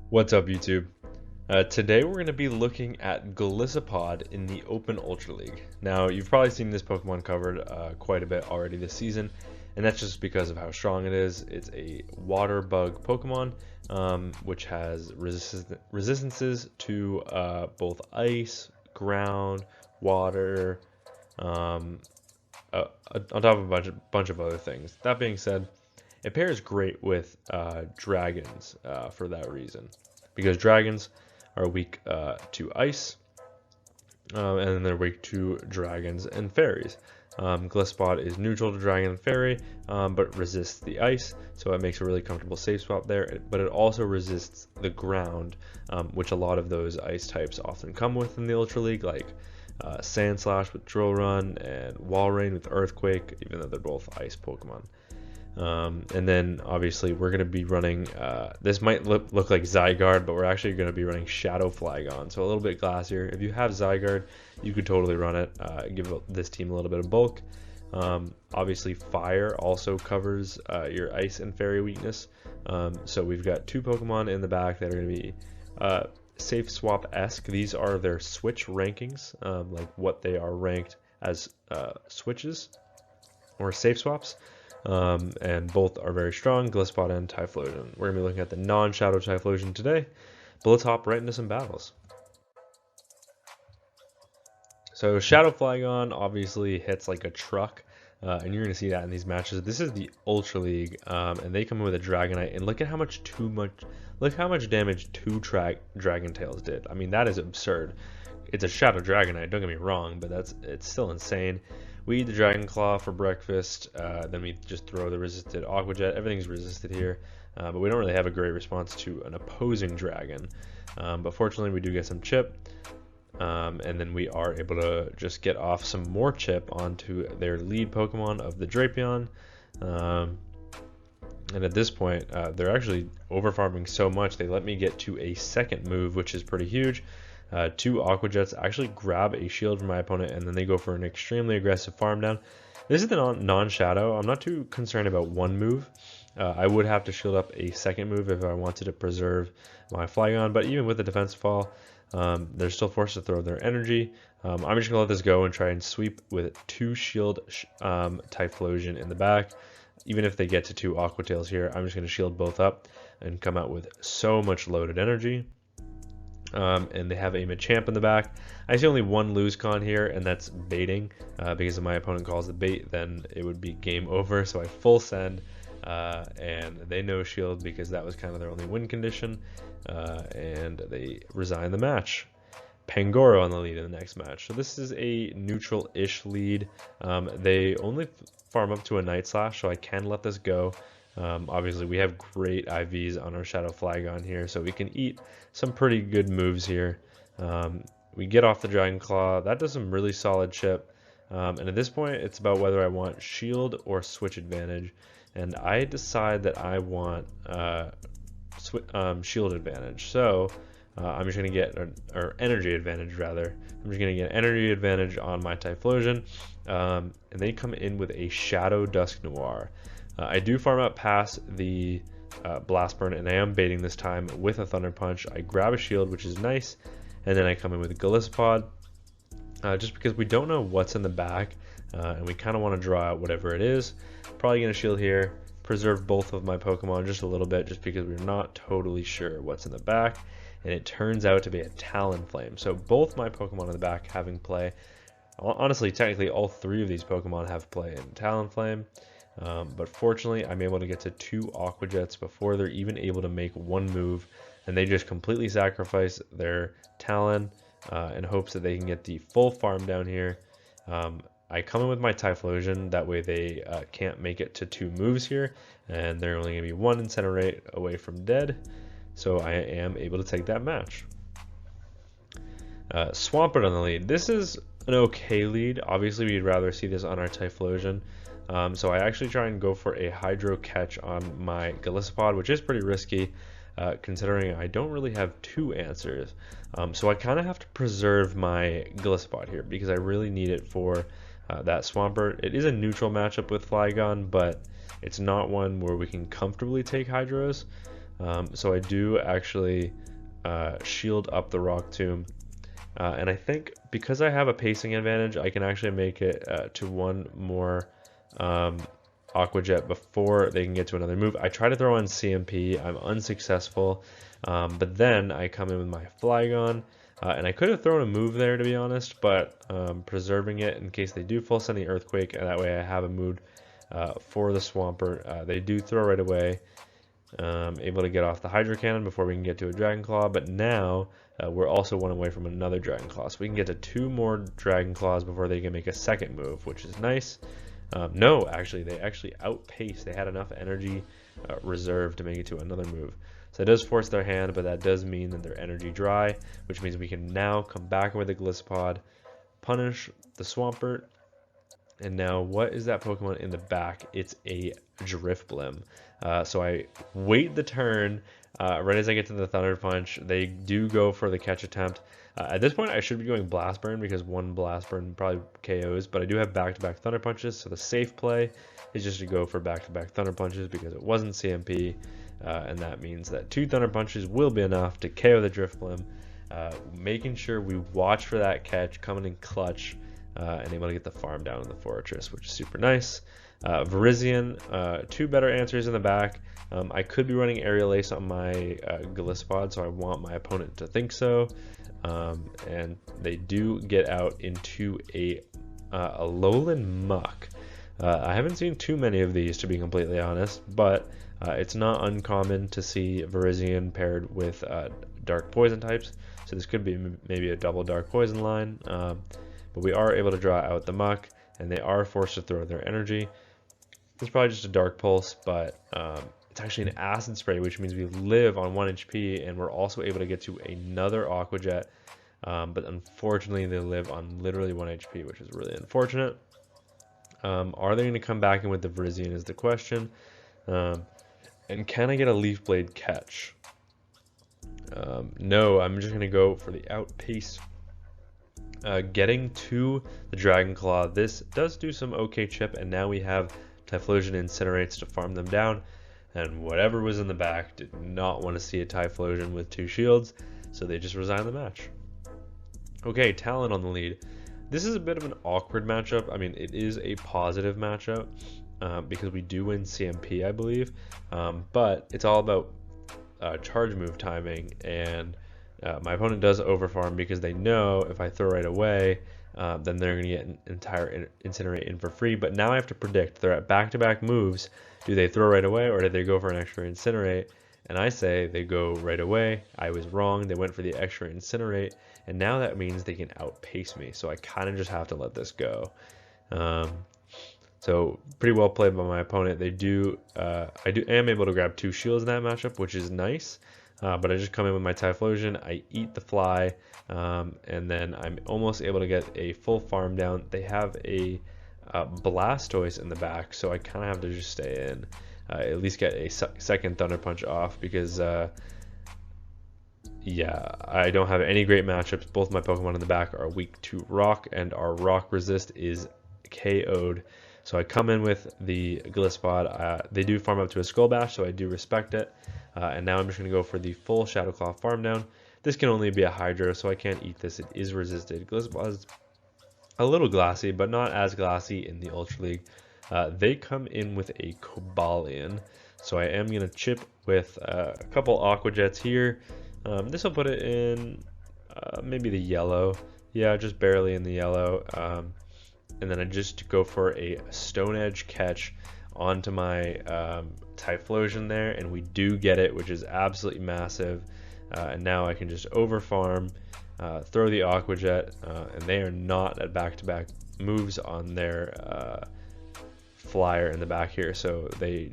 What's up, YouTube? Today we're going to be looking at Golisopod in the Open Ultra League. Now, you've probably seen this Pokemon covered quite a bit already this season, and that's just because of how strong it is. It's a water bug Pokemon, which has resistances to both ice, ground, water, um, on top of a bunch of other things. That being said, it pairs great with dragons for that reason, because dragons are weak to ice, and then they're weak to dragons and fairies. Glisspot is neutral to dragon and fairy, but resists the ice, so it makes a really comfortable safe swap there. But it also resists the ground, which a lot of those ice types often come with in the Ultra League, like Sand Slash with Drill Run and Wall Rain with Earthquake, even though they're both ice Pokemon. And then obviously we're going to be running, this might look like Zygarde, but we're actually going to be running Shadow Flygon, so a little bit glassier. If you have Zygarde, you could totally run it, give this team a little bit of bulk. Obviously Fire also covers your Ice and Fairy weakness, so we've got two Pokemon in the back that are going to be safe swap-esque. These are their switch rankings, like what they are ranked as switches or safe swaps. And both are very strong, Glisspot and Typhlosion. We're going to be looking at the non-Shadow Typhlosion today, but let's hop right into some battles. So Shadow Flygon obviously hits like a truck, and you're going to see that in these matches. This is the Ultra League, and they come in with a Dragonite, and look at how much damage two Dragon Tails did. I mean, that is absurd. It's a Shadow Dragonite, don't get me wrong, but it's still insane. We eat the Dragon Claw for breakfast, then we just throw the resisted Aqua Jet. Everything's resisted here, but we don't really have a great response to an opposing dragon. But fortunately, we do get some chip, and then we are able to just get off some more chip onto their lead Pokemon of the Drapion. And at this point, they're actually overfarming so much, they let me get to a second move, which is pretty huge. Two Aqua Jets actually grab a shield from my opponent, and then they go for an extremely aggressive farm down. This is the non-shadow. I'm not too concerned about one move. I would have to shield up a second move if I wanted to preserve my Flygon, but even with the defense fall, they're still forced to throw their energy. I'm just going to let this go and try and sweep with two shield Typhlosion in the back. Even if they get to two Aqua Tails here, I'm just going to shield both up and come out with so much loaded energy. And they have a Machamp in the back. I see only one lose con here, and that's baiting, because if my opponent calls the bait, then it would be game over. So I full send, and they no shield because that was kind of their only win condition, and they resign the match. Pangoro on the lead in the next match. So this is a neutral-ish lead. They only farm up to a Night Slash, so I can let this go. Obviously, we have great IVs on our Shadow Flygon here, so we can eat some pretty good moves here. We get off the Dragon Claw. That does some really solid chip. And at this point, it's about whether I want Shield or Switch Advantage. And I decide that I want Shield Advantage. So I'm just going to get, or Energy Advantage rather. I'm just going to get Energy Advantage on my Typhlosion. And they come in with a Shadow Dusknoir. I do farm up past the Blast Burn, and I am baiting this time with a Thunder Punch. I grab a shield, which is nice, and then I come in with a Golisopod, just because we don't know what's in the back, and we kind of want to draw out whatever it is. Probably going to shield here, preserve both of my Pokemon just a little bit, just because we're not totally sure what's in the back, and it turns out to be a Talonflame. So both my Pokemon in the back having play. Honestly, technically, all three of these Pokemon have play in Talonflame. But fortunately, I'm able to get to two Aqua Jets before they're even able to make one move, and they just completely sacrifice their Talon in hopes that they can get the full farm down here. I come in with my Typhlosion, that way they can't make it to two moves here, and they're only going to be 1 Incinerate away from dead, so I am able to take that match. Swampert on the lead. This is an okay lead. Obviously, we'd rather see this on our Typhlosion. So I actually try and go for a Hydro Catch on my Golisopod, which is pretty risky, considering I don't really have two answers. So I kind of have to preserve my Golisopod here, because I really need it for that Swampert. It is a neutral matchup with Flygon, but it's not one where we can comfortably take Hydros. So I do actually shield up the Rock Tomb. And I think because I have a pacing advantage, I can actually make it to one more Aqua Jet before they can get to another move. I try to throw on CMP, I'm unsuccessful, but then I come in with my Flygon, and I could have thrown a move there to be honest, but preserving it in case they do full send the Earthquake, and that way I have a mood for the Swampert. They do throw right away. Able to get off the Hydro Cannon before we can get to a Dragon Claw, but now we're also one away from another Dragon Claw, so we can get to 2 more Dragon Claws before they can make a second move, which is nice. No, actually, they actually outpaced. They had enough energy reserved to make it to another move. So it does force their hand, but that does mean that their energy dry, which means we can now come back with a Golisopod, punish the Swampert, and now what is that Pokemon in the back? It's a Drifblim. So I wait the turn. Right as I get to the Thunder Punch, they do go for the catch attempt. At this point, I should be going Blast Burn because one Blast Burn probably KOs, but I do have back-to-back Thunder Punches, so the safe play is just to go for back-to-back Thunder Punches because it wasn't CMP, and that means that 2 Thunder Punches will be enough to KO the Drifblim, making sure we watch for that catch, coming in clutch, and able to get the farm down in the Fortress, which is super nice. Virizion, 2 better answers in the back. I could be running Aerial Ace on my Golisopod, so I want my opponent to think so. And they do get out into a Alolan Muck. I haven't seen too many of these, to be completely honest, but it's not uncommon to see Virizion paired with Dark Poison types, so this could be maybe a double Dark Poison line, but we are able to draw out the Muck, and they are forced to throw their energy. It's probably just a Dark Pulse, but it's actually an Acid Spray, which means we live on 1 HP, and we're also able to get to another Aqua Jet, but unfortunately they live on literally 1 HP, which is really unfortunate. Are they going to come back in with the Virizion is the question, and can I get a Leaf Blade catch? No, I'm just going to go for the Outpace. Getting to the Dragon Claw, this does do some okay chip, and now we have Typhlosion Incinerates to farm them down, and whatever was in the back did not want to see a Typhlosion with 2 shields, so they just resigned the match. Okay, Talon on the lead. This is a bit of an awkward matchup. I mean, it is a positive matchup because we do win CMP, I believe, but it's all about charge move timing, and my opponent does overfarm because they know if I throw right away, then they're going to get an entire Incinerate in for free. But now I have to predict. They're at back-to-back moves. Do they throw right away, or do they go for an extra Incinerate? And I say they go right away. I was wrong. They went for the extra Incinerate, and now that means they can outpace me. So I kind of just have to let this go. So pretty well played by my opponent. They do. I am able to grab 2 shields in that matchup, which is nice. But I just come in with my Typhlosion, I eat the fly, and then I'm almost able to get a full farm down. They have a Blastoise in the back, so I kind of have to just stay in, at least get a second Thunder Punch off, because yeah, I don't have any great matchups. Both my Pokemon in the back are weak to Rock, and our Rock resist is KO'd. So I come in with the Golisopod. They do farm up to a Skull Bash, so I do respect it. And now I'm just going to go for the full Shadow Claw farm down. This can only be a Hydro, so I can't eat this. It is resisted. Golisopod is a little glassy, but not as glassy in the Ultra League. They come in with a Cobalion, so I am going to chip with a couple Aqua Jets here. This will put it in maybe the yellow. Yeah, just barely in the yellow. And then I just go for a Stone Edge catch onto my Typhlosion there, and we do get it, which is absolutely massive. And now I can just overfarm, throw the Aqua Jet, and they are not at back-to-back moves on their flyer in the back here, so their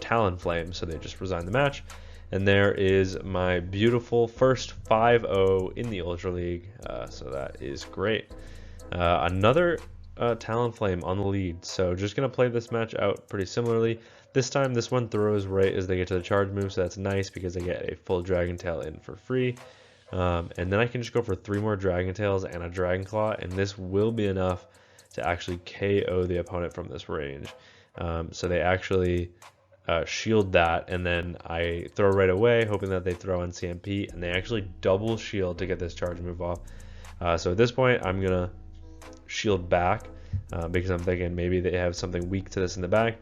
Talon Flame, so they just resign the match. And there is my beautiful first 5-0 in the Ultra League, so that is great. Another Talonflame on the lead, so just going to play this match out pretty similarly. This time this one throws right as they get to the charge move, so that's nice because they get a full Dragon Tail in for free. And then I can just go for 3 more Dragon Tails and a Dragon Claw, and this will be enough to actually KO the opponent from this range. So they actually shield that, and then I throw right away, hoping that they throw on CMP, and they actually double shield to get this charge move off. So at this point, I'm gonna shield back because I'm thinking maybe they have something weak to this in the back.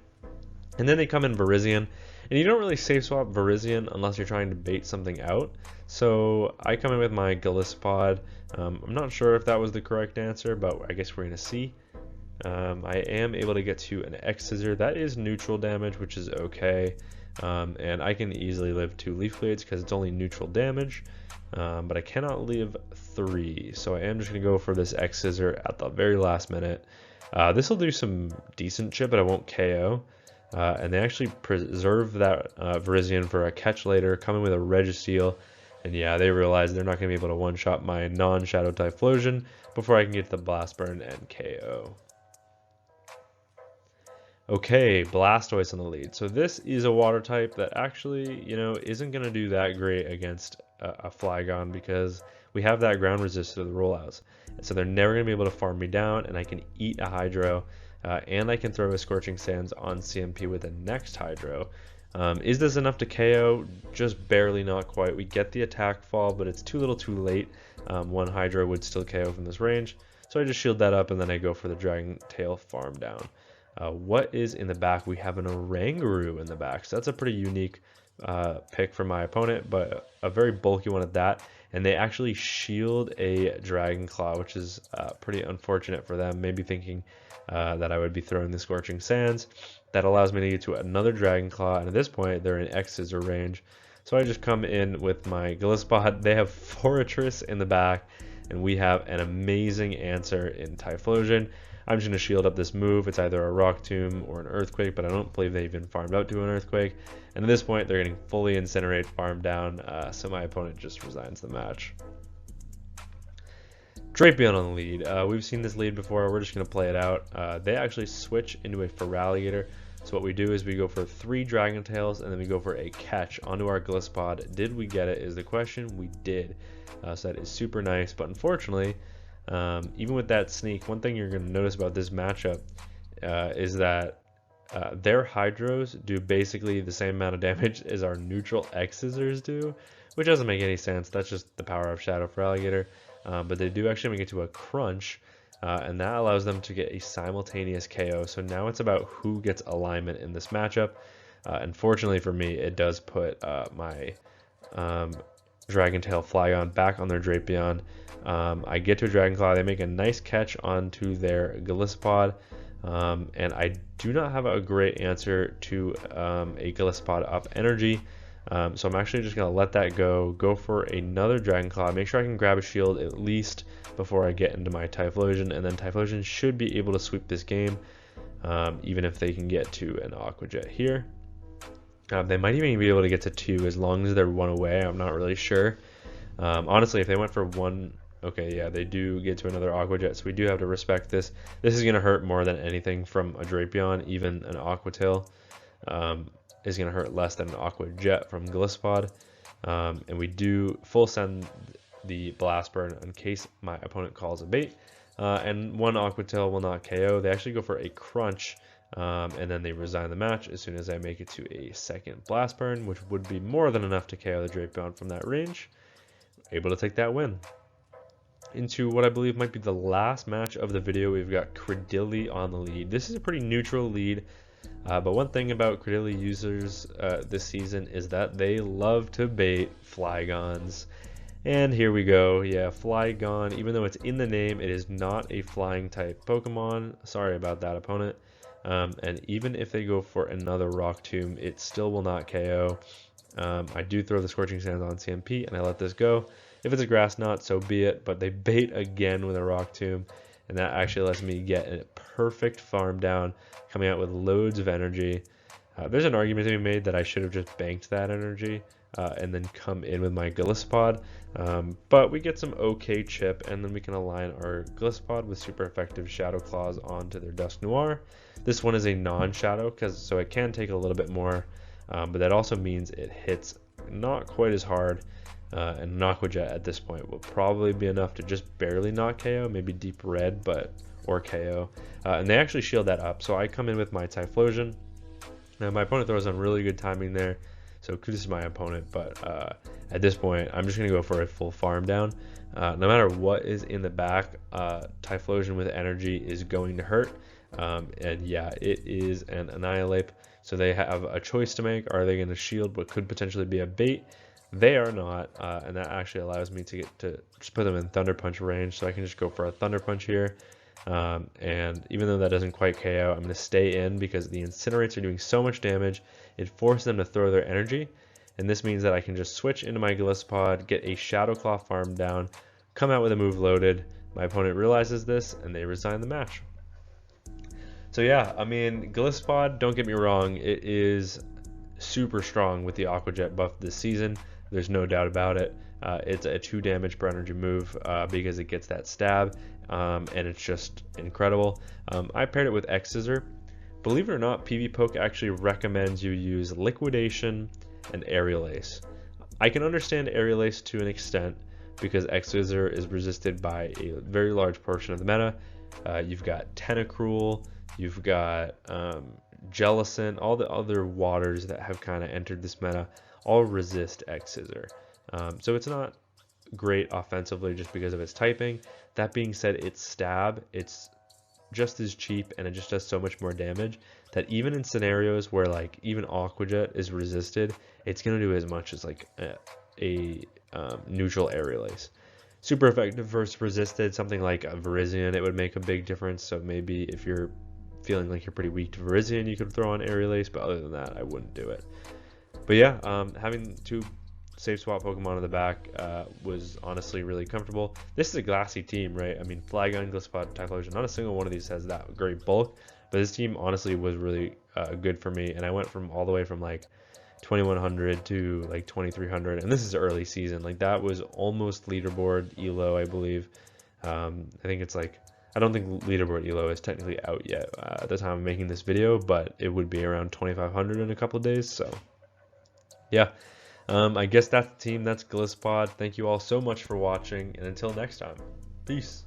And then they come in Virizion, and you don't really safe swap Virizion unless you're trying to bait something out. So I come in with my Golisopod. I'm not sure if that was the correct answer, but I guess we're gonna see. I am able to get to an X Scissor. That is neutral damage, which is okay. And I can easily live 2 Leaf Blades because it's only neutral damage. But I cannot live 3, so I am just going to go for this X Scissor at the very last minute. This will do some decent chip, but I won't KO. And they actually preserve that Virizion for a catch later, coming with a Registeel. And yeah, they realize they're not going to be able to one-shot my non-Shadow Typhlosion before I can get the Blast Burn and KO. Okay, Blastoise on the lead. So this is a water type that actually, you know, isn't going to do that great against a Flygon because we have that ground resist to the rollouts. And so they're never going to be able to farm me down, and I can eat a Hydro, and I can throw a Scorching Sands on CMP with the next Hydro. Is this enough to KO? Just barely, not quite. We get the attack fall, but it's too little too late. One Hydro would still KO from this range. So I just shield that up, and then I go for the Dragon Tail farm down. What is in the back? We have an Oranguru in the back, so that's a pretty unique pick for my opponent, but a very bulky one at that. And they actually shield a Dragon Claw, which is pretty unfortunate for them, maybe thinking that I would be throwing the Scorching Sands. That allows me to get to another Dragon Claw, and at this point they're in X Scissor range. So I just come in with my Golisopod. They have Forretress in the back, and we have an amazing answer in Typhlosion. I'm just going to shield up this move. It's either a Rock Tomb or an Earthquake, but I don't believe they even farmed out to an Earthquake. And at this point, they're getting fully Incinerate farmed down, so my opponent just resigns the match. Drapion on the lead. We've seen this lead before. We're just going to play it out. They actually switch into a Feraligatr. So what we do is we go for 3 Dragon Tails, and then we go for a catch onto our Golisopod. Did we get it is the question. We did. So that is super nice, but unfortunately, even with that sneak, one thing you're going to notice about this matchup is that their Hydros do basically the same amount of damage as our neutral X Scissors do, which doesn't make any sense. That's just the power of Shadow Feraligatr. But they do actually make it to a crunch, and that allows them to get a simultaneous KO. So now it's about who gets alignment in this matchup. Unfortunately for me, it does put my Dragon Tail Flygon back on their Drapion. I get to a Dragon Claw. They make a nice catch onto their Golisopod, and I do not have a great answer to a Golisopod up energy. So I'm actually just going to let that go for another Dragon Claw, make sure I can grab a shield at least before I get into my Typhlosion, and then Typhlosion should be able to sweep this game, even if they can get to an Aqua Jet here. They might even be able to get to 2 as long as they're 1 away. I'm not really sure. Honestly, if they went for 1, okay, yeah, they do get to another Aqua Jet, so we do have to respect this. This is going to hurt more than anything from a Drapion. Even an Aqua Tail is going to hurt less than an Aqua Jet from Golisopod. And we do full send the Blast Burn in case my opponent calls a bait. And 1 Aqua Tail will not KO. They actually go for a crunch, and then they resign the match as soon as I make it to a second Blast Burn, which would be more than enough to KO the Drapion from that range. Able to take that win. Into what I believe might be the last match of the video, we've got Credilli on the lead. This is a pretty neutral lead, but one thing about Credilli users this season is that they love to bait Flygons. And here we go. Yeah, Flygon, even though it's in the name, it is not a flying type Pokemon. Sorry about that, opponent. And even if they go for another Rock Tomb, it still will not KO. I do throw the Scorching Sands on CMP, and I let this go. If it's a Grass Knot, so be it, but they bait again with a Rock Tomb, and that actually lets me get a perfect farm down, coming out with loads of energy. There's an argument to be made that I should have just banked that energy and then come in with my Golisopod, but we get some okay chip, and then we can align our Golisopod with super effective Shadow Claws onto their Dusknoir. This one is a non-Shadow, so it can take a little bit more, but that also means it hits not quite as hard, and an Aqua Jet at this point will probably be enough to just barely not KO, maybe Deep Red, or KO. And they actually shield that up, so I come in with my Typhlosion. Now my opponent throws on really good timing there, so kudos to my opponent, but at this point I'm just going to go for a full farm down. No matter what is in the back, Typhlosion with energy is going to hurt, and yeah, it is an Annihilate, so they have a choice to make. Are they going to shield what could potentially be a bait? They are not, and that actually allows me to get to just put them in Thunder Punch range, so I can just go for a Thunder Punch here. And even though that doesn't quite KO, I'm going to stay in because the Incinerates are doing so much damage, it forces them to throw their energy, and this means that I can just switch into my Golisopod, get a Shadow Claw farm down, come out with a move loaded. My opponent realizes this, and they resign the match. So yeah, I mean, Golisopod, don't get me wrong, it is super strong with the Aqua Jet buff this season. There's no doubt about it. It's a 2 damage per energy move because it gets that stab, and it's just incredible. I paired it with X Scissor. Believe it or not, PvPoke actually recommends you use Liquidation and Aerial Ace. I can understand Aerial Ace to an extent because X Scissor is resisted by a very large portion of the meta. You've got Tentacruel, you've got Jellicent, all the other waters that have kind of entered this meta all resist X Scissor. So it's not great offensively just because of its typing. That being said, its stab, it's just as cheap and it just does so much more damage that even in scenarios where like even Aqua Jet is resisted, it's going to do as much as like a neutral Aerial Ace. Super effective versus resisted, something like a Virizion, it would make a big difference. So maybe if you're feeling like you're pretty weak to Virizion, you could throw on Aerial Ace, but other than that, I wouldn't do it. But yeah, having 2 safe swap Pokemon in the back was honestly really comfortable. This is a glassy team, right? I mean, Flygon, Golisopod, Typhlosion, not a single one of these has that great bulk, but this team honestly was really good for me, and I went from all the way from like 2100 to like 2300, and this is early season. Like that was almost leaderboard elo, I believe. I think it's like, I don't think leaderboard elo is technically out yet at the time of making this video, but it would be around 2500 in a couple of days. So yeah, I guess that's the team. That's Golisopod. Thank you all so much for watching, and until next time, peace.